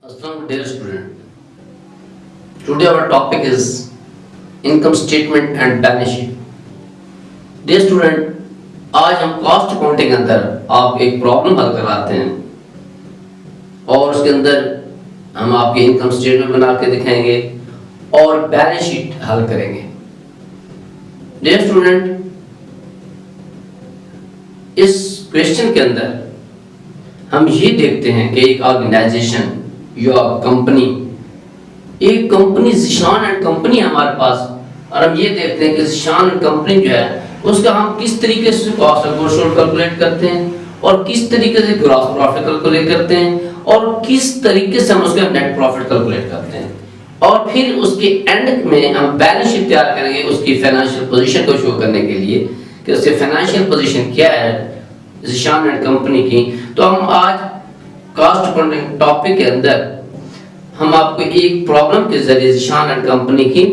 Assalamu dear student. Today our topic is income statement and balance sheet. Dear student, आज हम cost accounting के अंदर आप एक प्रॉब्लम हल कराते हैं और उसके अंदर हम आपके इनकम स्टेटमेंट बना के दिखाएंगे और बैलेंस शीट हल करेंगे. डियर स्टूडेंट, इस क्वेश्चन के अंदर हम ये देखते हैं कि एक ऑर्गेनाइजेशन या कंपनी, एक कंपनी ज़ीशान एंड कंपनी हमारे पास, और हम ये देखते हैं कि ज़ीशान एंड कंपनी जो है उसका हम किस तरीके से cost of goods sold calculate करते हैं और किस तरीके से ग्रॉस प्रॉफिट कैलकुलेट करते हैं और किस तरीके से हम उसका नेट प्रॉफिट कैलकुलेट करते हैं, और फिर उसके एंड में हम बैलेंस शीट तैयार करेंगे उसकी फाइनेंशियल पोजीशन को शो करने के लिए कि उसकी फाइनेंशियल पोजीशन क्या है ज़ीशान एंड कंपनी की. तो हम आज कॉस्ट अकाउंटिंग टॉपिक के अंदर हम आपको एक प्रॉब्लम के जरिए ज़ीशान एंड कंपनी की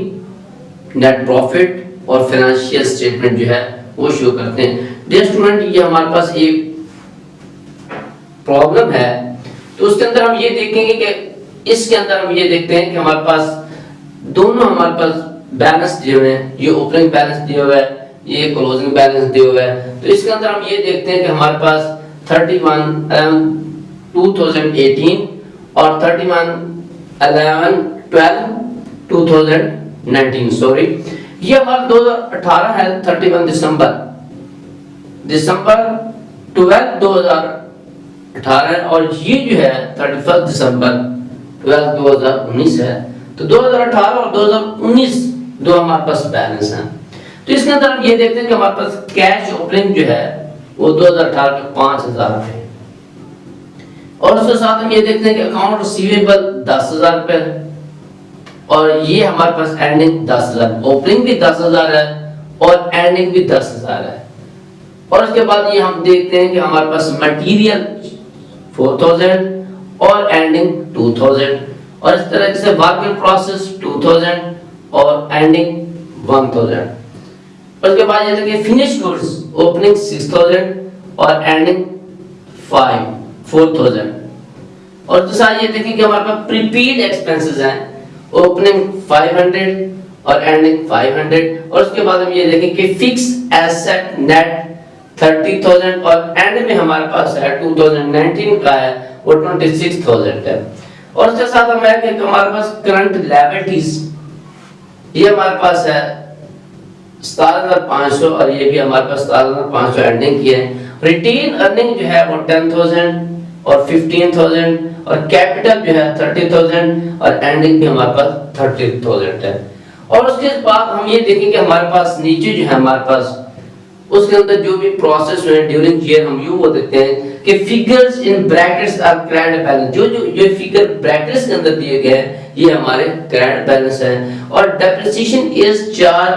नेट प्रॉफिट और फाइनेंशियल स्टेटमेंट जो है वो शो करते हैं. डियर स्टूडेंट, ये हमारे पास एक प्रॉब्लम है, तो उसके अंदर हम ये देखेंगे कि इसके अंदर हम ये देखते हैं कि हमारे पास दोनों हमारे पास बैलेंस दिए हुए हैं. ये ओपनिंग बैलेंस दिया हुआ है, ये क्लोजिंग बैलेंस दिया हुआ है. तो इसके अंदर हम ये देखते हैं कि हमारे पास 31/11/2018 और 31/11/12/2019 सॉरी, ये हमारा 2018 है. 31 दिसंबर 12 2018 और ये जो है 31 दिसंबर 12 2019 है. तो 2018 और 2019 दो हमारे पास बैलेंस हैं. तो इसके अंदर हम ये देखते हैं कि हमारे पास कैश ओपनिंग जो है वो 2018 के 5000 है, और उसके साथ हम ये देखते हैं कि अकाउंट रिसीवेबल 10000 रुपए, और ये हमारे पास एंडिंग 10000, ओपनिंग भी 10000 है और एंडिंग भी 10000 है. और उसके बाद ये हम देखते हैं कि हमारे पास मटेरियल 4000 और एंडिंग 2000, और इस तरह से वर्क इन प्रोसेस 2000 और एंडिंग 1000. उसके बाद ये देखिए फिनिश गुड्स ओपनिंग 6000 और एंडिंग 4000. और दूसरा ये देखिए कि हमारे पास प्रीपेड एक्सपेंसेस हैं, ओपनिंग 500 और एंडिंग 500. और उसके बाद हम ये देखें कि फिक्स एसेट नेट 30000 और एंड में हमारे पास है 2019 का है वो 26000 है. और उसके साथ हम है कि हमारे पास करंट लायबिलिटीज, ये हमारे पास है 17500 और ये भी हमारे पास 17500 एंडिंग की है. रिटेन अर्निंग जो है वो 10000 और 15000 और कैपिटल जो है 30000 और एंडिंग भी हमारे पास 30000 है. और उसके बाद हम ये देखेंगे हमारे पास नीचे जो है हमारे पास उसके अंदर जो भी प्रोसेस हुए ड्यूरिंग ईयर हम यूं वो देखते हैं कि figures in brackets are credit balance. जो फिगर ब्रैकेट्स के अंदर दिए गए हैं ये हमारे क्रेडिट बैलेंस है. और depreciation is charge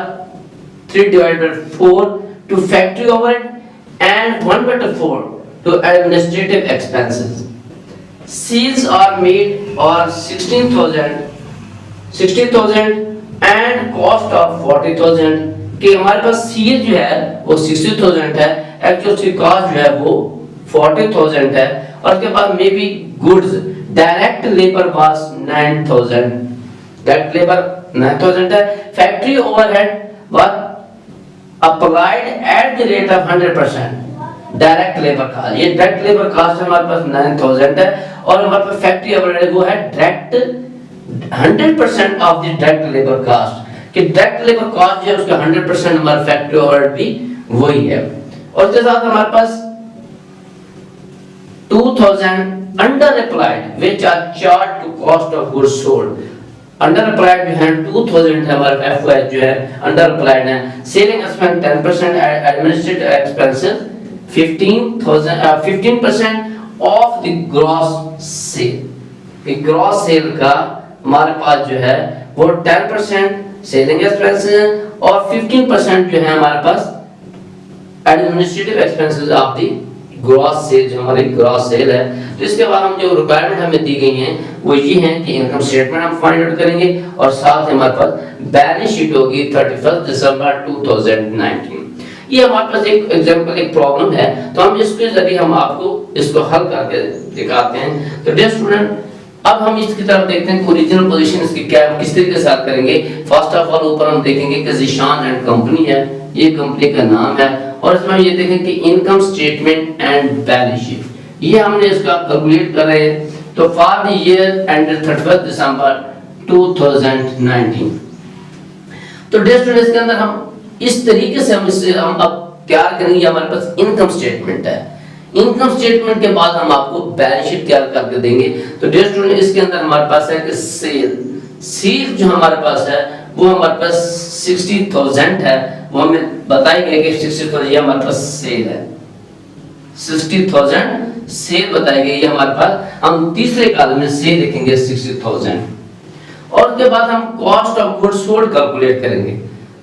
3/4 to factory overhead and 1/4 to administrative expenses. Sales are made or 60,000 and cost of 40,000. कि हमारे पास सेल जो है वो 60,000 है, एक्चुअल सी कॉस्ट जो है वो 40,000 है. और उसके बाद may be goods direct labour was 9,000, direct labour 9,000 है. Factory overhead was applied at the rate of 100%. Direct labour cost, ये डायरेक्ट लेबर कॉस्ट हमारे पास 9000 है. और हमारे पास फैक्ट्री ओवरहेड वो है direct 100% of the direct labour cost, कि डायरेक्ट लेबर कॉस्ट जो है उसका 100% हमारा फैक्ट्री ओवरहेड भी वही है. और उसके साथ हमारे पास 2000 under applied which are charge to cost of goods sold. Under applied जो है 2000 है हमारा एफओएस जो है अंडर अप्लाइड है. Selling expense 10%, administrative expenses 15% of the gross sale. कि ग्रॉस सेल का हमारे पास जो है वो 10% सेलिंग एक्सपेंसेस है और 15% जो है हमारे पास administrative expenses of the gross sale, जो हमारी ग्रॉस सेल है. तो इसके बाद हम जो रिक्वायरमेंट हमें दी गई हैं वो ये हैं कि इनकम स्टेटमेंट हम फाइंड आउट करेंगे और साथ ही हमारे पास बैलेंस शीट होगी 31 दिसंबर 2019. ये हमारे पास एक एग्जांपल, एक प्रॉब्लम है, तो हम इसके जरिए हम आपको इसको हल करके दिखाते हैं. तो डियर स्टूडेंट, अब हम इसकी तरफ देखते हैं ओरिजिनल पोजीशन इसकी क्या है, किस तरीके से याद करेंगे। फर्स्ट ऑफ ऑल ऊपर हम देखेंगे कि ज़ीशान एंड कंपनी है, ये कंपनी का नाम है, और इसमें हम ये देखेंगे कि income statement and balance sheet, ये हमने इसका कैलकुलेट कर रहे हैं। तो फॉर द ईयर एंडेड 31 दिसंबर 2019। तो डियर स्टूडेंट्स के अंदर हम इस तरीके से हम अब तैयार करेंगे। हमारे पास इनकम स्टेटमेंट है, इनकम स्टेटमेंट के बाद हम आपको बैलेंस शीट तैयार करके देंगे। तो डियर स्टूडेंट इसके अंदर हमारे पास है कि सेल जो हमारे पास है वो हमारे पास 60,000 है, वो हमें बताया गया कि 60,000 ये हमारे पास सेल है, 60,000 सेल बताया गया ये हमारे पास। हम तीसरे कॉलम में सेल लिखेंगे 60,000, और उसके बाद हम cost of goods sold calculate करेंगे।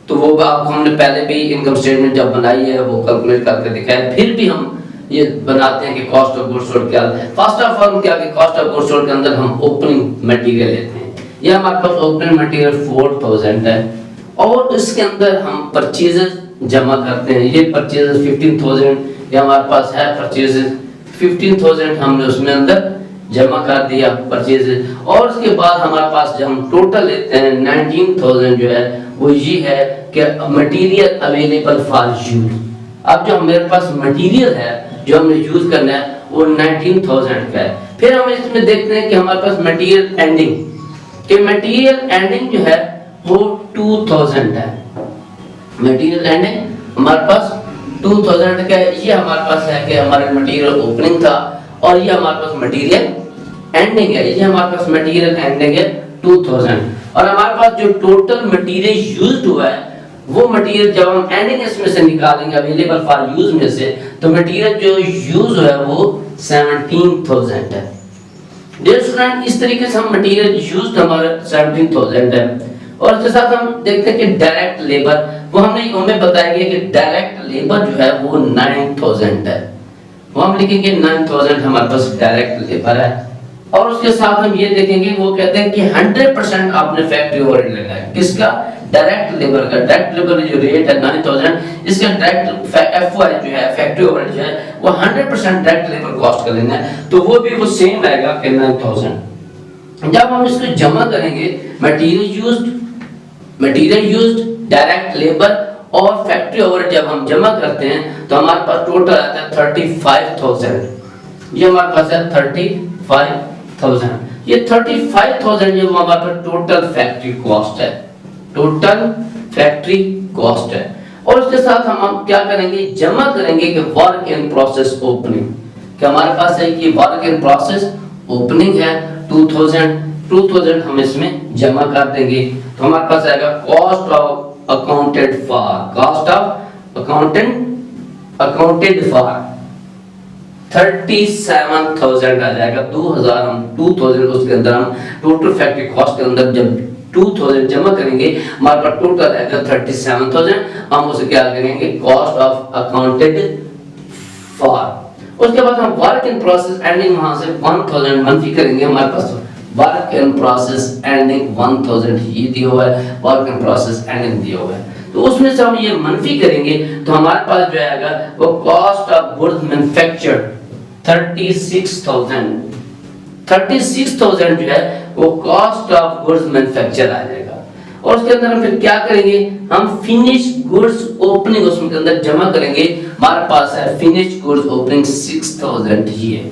तो वो आपको हमने पहले भी इनकम स्टेटमेंट जब बनाई है वो कैलकुलेट करके दिखाया, फिर भी हम ये बनाते हैं कि कॉस्ट ऑफ गुड्स सोल्ड क्या है। फर्स्ट ऑफ ऑल क्या है, कॉस्ट ऑफ गुड्स सोल्ड के अंदर हम ओपनिंग मटेरियल लेते हैं, ये हमारे पास ओपनिंग मटेरियल 4,000 है, और इसके अंदर हम परचेजेस जमा करते हैं। ये परचेजेस 15,000 ये हमारे पास है, परचेजेस 15,000 हमने उसमें अंदर जमा कर दिया परचेजेस, और उसके बाद हमारे पास जब हम टोटल लेते हैं 19,000 जो है वो ये है कि मटेरियल अवेलेबल फॉर यूज। अब जो मेरे पास मटेरियल है जो हमने यूज करना है वो 19,000 का है। फिर हम इसमें देखते हैं कि हमारे पास मटेरियल एंडिंग, कि मटेरियल एंडिंग जो है वो 2,000 है, मटेरियल एंडिंग हमारे पास 2,000 का है। ये हमारे पास है कि हमारे मटेरियल ओपनिंग था, और ये हमारे पास मटेरियल एंडिंग है, ये हमारे पास मटेरियल एंडिंग है 2,000। और हमारे पास जो टोटल मटेरियल यूज्ड हुआ है वो मटेरियल जब हम एंडिंग इसमें से निकालेंगे अवेलेबल फॉर यूज में से, तो मटेरियल जो यूज हुआ है वो 17,000 है। डियर स्टूडेंट इस तरीके से हम मटेरियल यूज्ड हमारा 17,000 है। और इसके साथ हम देखते हैं कि डायरेक्ट लेबर, वो हमें बताया गया कि डायरेक्ट लेबर जो है वो 9,000 है, वो हम लिखेंगे 9,000 हमारे पास डायरेक्ट लेबर है। और उसके साथ हम ये देखेंगे, वो कहते हैं कि 100% आपने फैक्ट्री ओवरहेड लेना है, किसका, डायरेक्ट लेबर का। डायरेक्ट लेबर जो रेट है 9,000, इसका डायरेक्ट एफओआई जो है फैक्ट्री ओवरहेड जो है वो 100% डायरेक्ट लेबर कॉस्ट का लेना है, तो वो भी वो सेम आएगा कि 9,000। जब हम इसको जमा करेंगे मटेरियल यूज्ड, डायरेक्ट लेबर और फैक्ट्री ओवरहेड जब हम जमा करते हैं तो हमारे पास टोटल आता है 35,000। ये हमारे पास है 35,000, ये 35,000 ये हमारे पास टोटल फैक्ट्री कॉस्ट है, टोटल फैक्ट्री कॉस्ट है। और उसके साथ हम क्या करेंगे, जमा करेंगे कि वर्क इन प्रोसेस ओपनिंग, कि हमारे पास है कि वर्क इन प्रोसेस ओपनिंग है 2,000 हम इसमें जमा कर देंगे। तो हमारे पास आएगा cost of accounted for, cost of accounted for 37,000 आ जाएगा। 2,000 उसके अंदर हम टोटल फैक्ट्री कॉस्ट के अंदर जब 2,000 जमा करेंगे हमारे पास टोटल आएगा 37,000। हम उसे क्या करेंगे, कॉस्ट ऑफ अकाउंटेड फॉर। उसके बाद हम वर्क इन प्रोसेस एंडिंग वहां से 1,000 मंफी करेंगे। हमारे पास वर्क इन प्रोसेस एंडिंग 1,000 ये दिया हुआ है, वर्क इन प्रोसेस एंडिंग दिया हुआ है, तो उसमें से हम ये मंफी करेंगे तो हमारे पास जो आएगा वो कॉस्ट ऑफ गुड्स मैन्युफैक्चर्ड 36,000 जो है वो कॉस्ट ऑफ गुड्स मैन्युफैक्चर आ जाएगा। और उसके अंदर हम फिर क्या करेंगे, हम फिनिश गुड्स ओपनिंग उसमें के अंदर जमा करेंगे। हमारे पास है फिनिश गुड्स ओपनिंग 6,000 ये,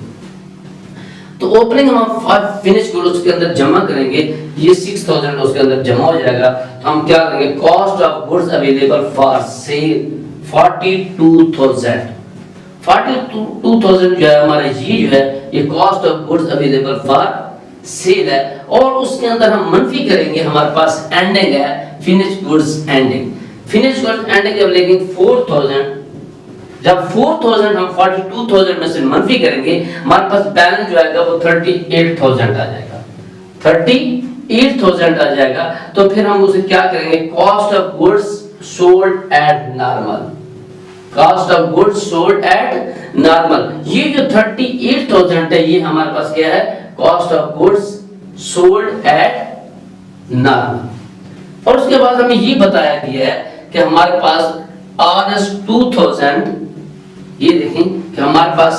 तो ओपनिंग हम फिनिश गुड्स के अंदर जमा करेंगे, ये 6,000 उसके अंदर जमा हो जाएगा। तो हम क्या करेंगे, cost of goods available for sale 42,000 जो है हमारा ये जो है ये cost of goods available for sale है। और उसके अंदर हम मंफी करेंगे, हमारे पास एंडिंग है finish goods ending. Finish goods ending जब लेंगे 4,000, जब 4,000 हम 42,000 में से मंफी करेंगे हमारे पास बैलेंस जो आएगा वो 38,000 आ जाएगा, 38,000 आ जाएगा। तो फिर हम उसे क्या करेंगे, cost of goods sold at normal, cost of goods sold at normal. ये जो 38,000 है ये हमारे पास क्या है, cost of goods sold at normal. और उसके बाद हमें ये बताया गया है कि हमारे पास RS 2000, ये देखें कि हमारे पास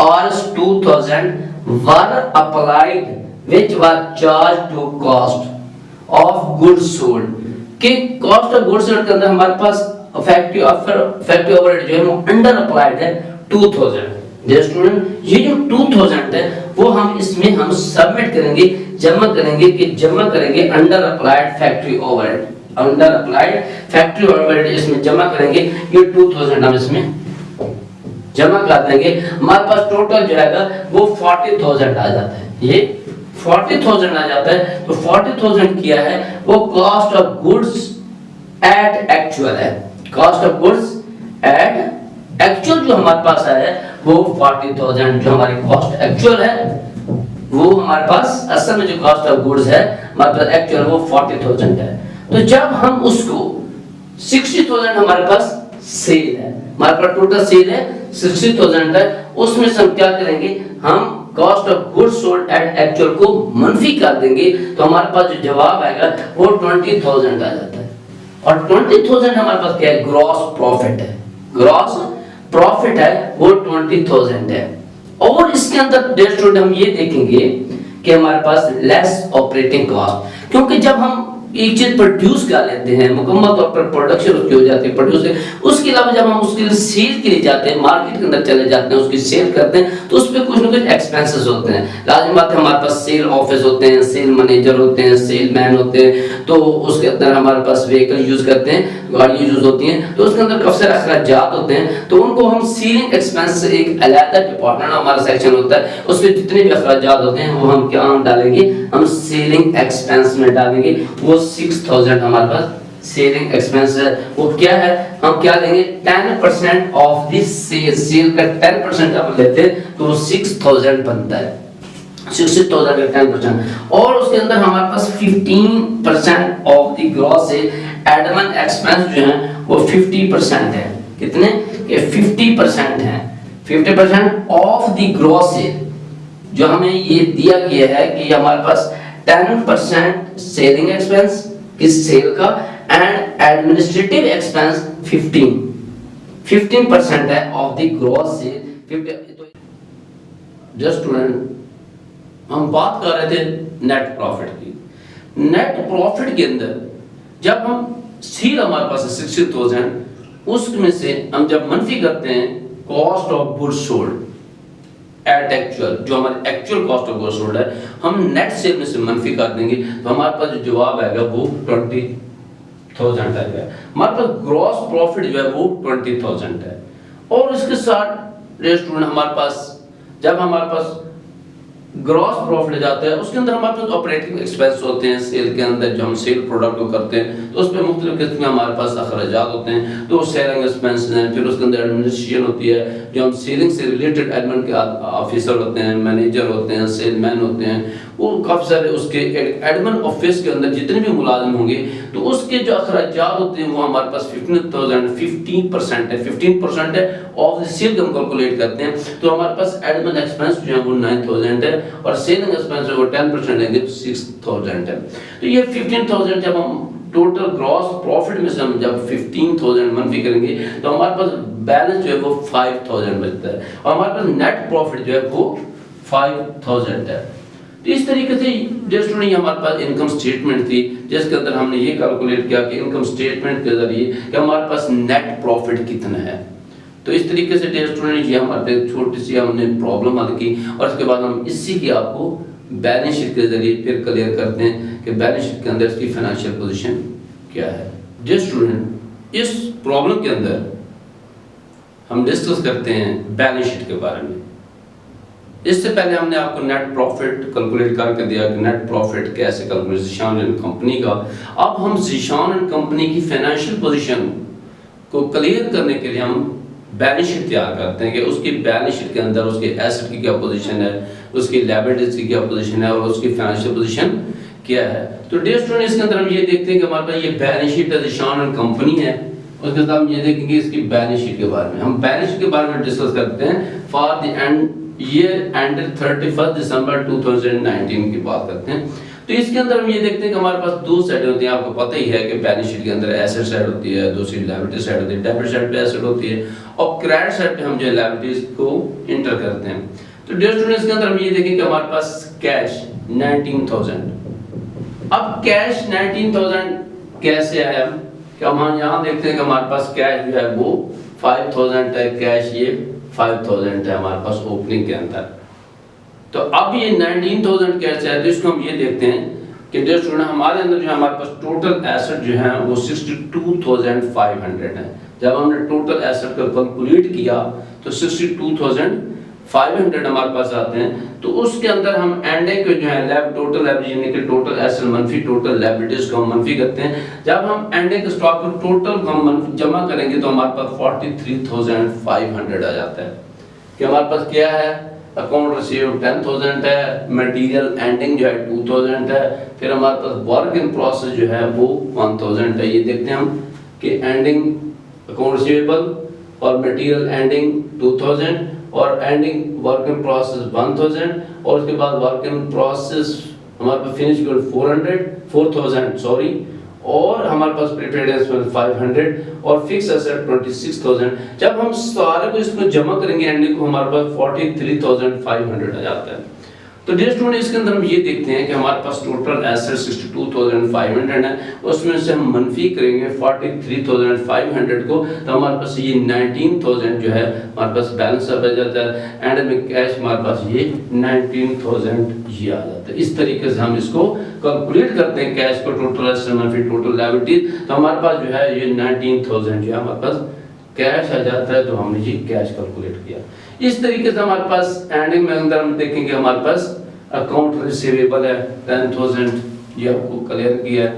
RS 2000 were applied which was charged to cost of goods sold, कि cost of goods sold के अंदर हमारे पास फैक्ट्री ओवरहेड जो है वो अंडर अप्लाइड है 2000। डियर स्टूडेंट, ये जो 2000 है वो हम इसमें हम सबमिट करेंगे, जमा करेंगे under applied factory overhead, under applied factory overhead इसमें जमा करेंगे। ये 2000 हम इसमें जमा कर देंगे, हमारे पास टोटल जो है वो 40,000 आ जाता है। ये 40,000 आ जाता है। तो 40,000 किया है वो cost of goods at actual है, cost of goods at actual जो हमारे पास है वो 40,000 जो हमारी कॉस्ट एक्चुअल है, वो हमारे पास असल में जो कॉस्ट ऑफ गुड्स है हमारे पास एक्चुअल वो 40,000 है। तो जब हम उसको 60,000 हमारे पास सेल है, हमारे पास टोटल सेल है 60,000 है, उसमें से हम क्या करेंगे, हम cost of goods sold at actual को मनफी कर देंगे। तो हमारे पास जो जवाब आएगा वो 20,000 आ जाता है। और 20,000 हमारे पास क्या है, ग्रॉस प्रॉफिट है, ग्रॉस प्रॉफिट है वो 20,000 है। और इसके अंदर डियर स्टूडेंट हम ये देखेंगे कि हमारे पास लेस ऑपरेटिंग कॉस्ट, क्योंकि जब हम एक चीज प्रोड्यूस कर लेते हैं, मुकम्मल तौर पर प्रोडक्शन उसकी हो जाती है, प्रोड्यूस, उसके अलावा जब हम उसके लिए सेल के लिए जाते हैं, मार्केट के अंदर चले जाते हैं, उसकी सेल करते हैं, तो उस पर कुछ ना कुछ एक्सपेंसेस होते हैं। लाजिम बात है, हमारे पास सेल ऑफिस होते हैं, सेल मैनेजर होते हैं, सेल मैन होते हैं, तो उसके अंदर हमारे पास व्हीकल यूज करते हैं, गाड़ी यूज होती हैं, तो उसके अंदर काफी सारे अखराजात होते हैं, तो उनको हम सेलिंग एक्सपेंस एक अलग डिपार्टमेंट हमारा सेक्शन होता है, उसमें जितने भी अखराजात होते हैं वो हम क्या डालेंगे, हम सेलिंग एक्सपेंस में डालेंगे। वो 6,000 हमारे पास सेलिंग एक्सपेंस है, वो क्या है, हम क्या लेंगे 10% ऑफ द सेल, सेल का 10% हम लेते हैं तो 6,000 बनता है, 60,000 का 10%। और उसके अंदर हमारे पास 15% ऑफ द ग्रॉस से एडमिन एक्सपेंस जो है वो 50% है। कितने, ये 50% है, 50% ऑफ द ग्रॉस से जो हमें ये दिया गया है कि हमारे पास 10% सेलिंग एक्सपेंस किस सेल का एंड एडमिनिस्ट्रेटिव एक्सपेंस 15% है of the gross sale. Just student, हम बात कर रहे थे नेट प्रॉफिट की। नेट प्रॉफिट के अंदर जब हम सेल हमारे पास है 60,000, उसमें से हम जब मनफी करते हैं cost of goods sold at actual, जो हमारे actual cost of goods sold है, हम नेट सेल में से मनफी कर देंगे, तो हमारे पास जो जवाब आएगा वो 20,000 आएगा। हमारे पास ग्रॉस प्रॉफिट जो है वो 20,000 है। और इसके साथ स्टूडेंट हमारे पास जब हमारे पास ग्रॉस प्रॉफिट जाता है, उसके अंदर हमारे पास ऑपरेटिंग एक्सपेंस होते हैं, सेल के अंदर जो हम सेल प्रोडक्ट को करते हैं तो उस पर मुख्तलिफ किस्म के हमारे पास अखराजात होते हैं, तो सेलिंग एक्सपेंस हैं। फिर उसके अंदर एडमिनिस्ट्रेशन होती है, जो हम सेलिंग से रिलेटेड एडमिन के ऑफिसर होते हैं, मैनेजर होते हैं, सेलमैन होते हैं, वो काफ़ी सारे उसके एडमिन ऑफिस के अंदर जितने भी मुलाजिम होंगे तो उसके जो अखराजात होते हैं वो हमारे पास 15% है, 15% है ऑफ द सेल हम कैलकुलेट करते हैं। तो हमारे पास एडमिन एक्सपेंस जो है वो 9,000 है और सेलिंग एक्सपेंस जो वो 10% लेंगे तो 6,000 है। तो ये 15,000 जब हम टोटल ग्रॉस प्रॉफिट में से हम जब 15,000 मनफी करेंगे तो हमारे पास बैलेंस जो है वो 5,000 बचता है और हमारे पास नेट प्रॉफिट जो है वो 5,000 है। तो इस तरीके से जस्ट स्टूडेंट हमारे पास इनकम स्टेटमेंट थी, जिसके अंदर हमने ये कैलकुलेट किया कि इनकम स्टेटमेंट के जरिए कि हमारे पास नेट प्रॉफिट कितना है। तो इस तरीके से डियर स्टूडेंट ये हमारे छोटी सी हमने प्रॉब्लम हल की और उसके बाद हम इसी की आपको बैलेंस शीट के जरिए फिर क्लियर करते हैं कि बैलेंस शीट के अंदर इसकी फाइनेंशियल पोजीशन क्या है। डियर स्टूडेंट, इस प्रॉब्लम के अंदर हम डिस्कस करते हैं बैलेंस शीट के बारे में। इससे पहले हमने आपको नेट प्रॉफिट कैलकुलेट करके दिया कि नेट प्रॉफिट कैसे कैलकुलेट ज़ीशान एंड कंपनी का। अब हम ज़ीशान एंड कंपनी की फाइनेंशियल पोजीशन को क्लियर करने के लिए हम बैलेंस शीट तैयार करते हैं कि उसकी बैलेंस शीट के अंदर उसके एसेट की क्या पोजीशन है, उसकी लायबिलिटीज की क्या पोजीशन है और उसकी फाइनेंशियल पोजीशन क्या है। तो डियर स्टूडेंट, इसके अंदर हम ये देखते हैं कि हमारे पास ये बैलेंस शीट है, ज़ीशान एंड कंपनी है। उसके साथ हम ये देखेंगे इसकी बैलेंस शीट के बारे में। हम बैलेंस शीट के बारे में डिस्कस करते हैं for the end year ended 31 दिसंबर 2019 की बात करते हैं। तो इसके अंदर हम ये देखते हैं कि हमारे पास दो साइड होती हैं। आपको पता ही है कि बैलेंस शीट के अंदर एसेट साइड होती है, दूसरी लायबिलिटी साइड होती है, डेबिट साइड पे एसेट होती है और क्रेडिट साइड पे हम जो लायबिलिटीज को इंटर करते हैं। तो डियर स्टूडेंट्स के अंदर हम ये देखें कि हमारे पास कैश 19,000। अब कैश 19,000 कैसे आया, कि हम यहाँ देखते हैं कि हमारे पास कैश जो है वो 5,000 है, कैश ये 5,000 है हमारे पास ओपनिंग के अंदर। तो अब ये 19,000 कैसे है, तो इसको हम ये देखते हैं कि डियर स्टूडेंट हमारे अंदर जो है हमारे पास टोटल एसेट जो है वो 62,500 है। जब हमने टोटल एसेट को कैलकुलेट किया तो 62,500 हमारे पास आते हैं। तो उसके अंदर हम एंडिंग को जो है टोटल लायबिलिटी यानी कि टोटल एसेट मनफी टोटल लायबिलिटीज को हम मनफी करते हैं। जब हम एंडिंग स्टॉक को टोटल हम जमा करेंगे तो हमारे पास 43,500 आ जाता है। कि हमारे पास क्या है, अकाउंट रिसीव 10,000 है, मटेरियल एंडिंग जो है 2,000 है, फिर हमारे पास वर्क इन प्रोसेस जो है वो 1,000 है। ये देखते हैं हम कि एंडिंग अकाउंट रिसीवेबल और मटेरियल एंडिंग 2,000 और एंडिंग वर्क इन प्रोसेस 1,000 और उसके बाद वर्क इन प्रोसेस हमारे पास फिनिश गुड 4,000 सॉरी, और हमारे पास प्रीपेड एक्सपेंस 500 और फिक्स एसेट 26,000। जब हम सारे को इसको जमा करेंगे एंडिंग को हमारे पास 43,500 आ जाता है। तो डियर स्टूडेंट इसके अंदर हम ये देखते हैं कि हमारे पास टोटल एसेट 62,500 है, उसमें से हम मनफी करेंगे 43,500 को, तो हमारे पास ये 19,000 जो है हमारे पास बैलेंस आ जाता है। एंड में कैश हमारे पास ये 19,000 ये आ जाता है। इस तरीके से हम इसको कैलकुलेट करते हैं कैश को टोटल एसेट मनफी टोटल लायबिलिटी, तो हमारे पास जो है ये 19,000 जो है हमारे पास कैश आ जाता है। तो हमने ये कैश कैलकुलेट किया। इस तरीके से हमारे पास एंडिंग में अंदर हम देखेंगे हमारे पास अकाउंट रिसीवेबल है 10,000 ये आपको क्लियर किया है,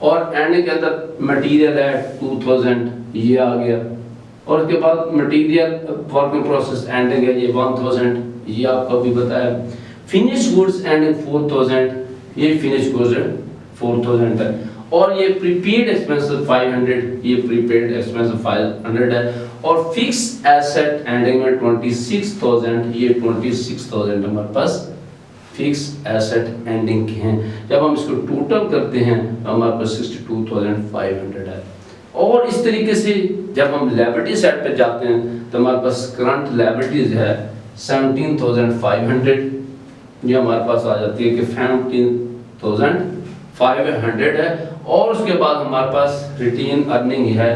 और एंडिंग के अंदर मटेरियल है 2,000 ये आ गया, और उसके बाद material work in process ending है ये 1,000 ये आपको भी बताया। फिनिश गुड्स एंडिंग 4,000 ये फिनिश गुड्स 4,000 है, और ये प्रीपेड एक्सपेंस 500 ये प्रीपेड एक्सपेंस 500 है, और फिक्स एसेट एंडिंग में 26,000 ये 26,000 हमारे पास फिक्स एसेट एंडिंग के हैं। जब हम इसको टोटल करते हैं तो हमारे पास 62,500 है। और इस तरीके से जब हम लायबिलिटी साइड पे जाते हैं तो हमारे पास करंट लायबिलिटीज है 17,500 ये हमारे पास आ जाती है कि 17,500 है, और उसके बाद हमारे पास रिटेन अर्निंग है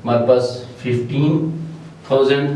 हमारे पास 15,000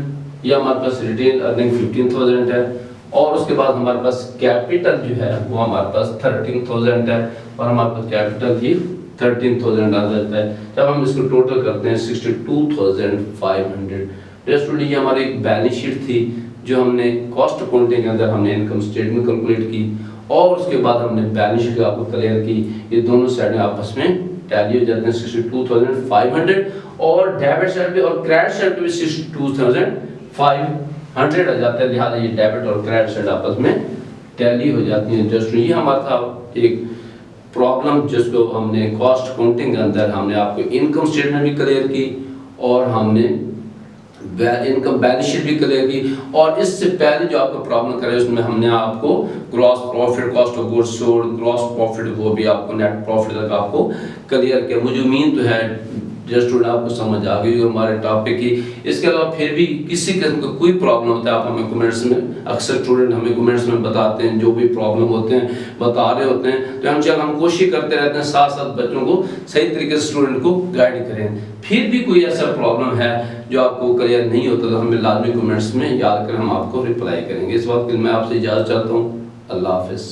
ये हमारे पास रिटेन अर्निंग 15,000 है, और उसके बाद हमारे पास कैपिटल जो है वो हमारे पास 13,000 है, और हमारे पास कैपिटल ही 13,000 आ जाता है। जब हम इसको टोटल करते हैं 62,500। स्टूडेंट ये हमारी एक बैलेंस शीट थी जो हमने कॉस्ट अकाउंटिंग के अंदर हमने इनकम स्टेटमेंट कैलकुलेट की, और उसके बाद हमने बैलेंस शीट आपको क्लियर की। ये दोनों साइड आपस में टैली हो जाते हैं 62,500, और डेबिट साइड पे और क्रेडिट साइड पे भी 62,500 आ जाता है। लिहाजा ये डेबिट और क्रेडिट साइड आपस में टैली हो जाती है। जस्ट ये हमारा था एक प्रॉब्लम जिसको हमने कॉस्ट अकाउंटिंग के अंदर हमने आपको इनकम स्टेटमेंट भी क्लियर की, और हमने इनकम बैलेंस शीट भी क्लियर की, और इससे पहले जो आपको प्रॉब्लम करे उसमें हमने आपको gross profit cost of goods sold gross profit वो भी आपको नेट प्रॉफिट तक आपको क्लियर किया। मुझे उम्मीद तो है जस्ट स्टूडेंट आपको समझ आ गई हमारे टॉपिक की। इसके अलावा फिर भी किसी किस्म का कोई प्रॉब्लम होता है आप हमें कमेंट्स में, अक्सर स्टूडेंट हमें कमेंट्स में बताते हैं जो भी प्रॉब्लम होते हैं बता रहे होते हैं, तो हम कोशिश करते रहते हैं साथ साथ बच्चों को सही तरीके से स्टूडेंट को गाइड करें। फिर भी कोई ऐसा प्रॉब्लम है जो आपको क्लियर नहीं होता तो हमें लाजमी कमेंट्स में याद कर हम आपको रिप्लाई करेंगे। इस वक्त मैं आपसे इजाज़त चाहता हूँ। अल्लाह हाफिज़।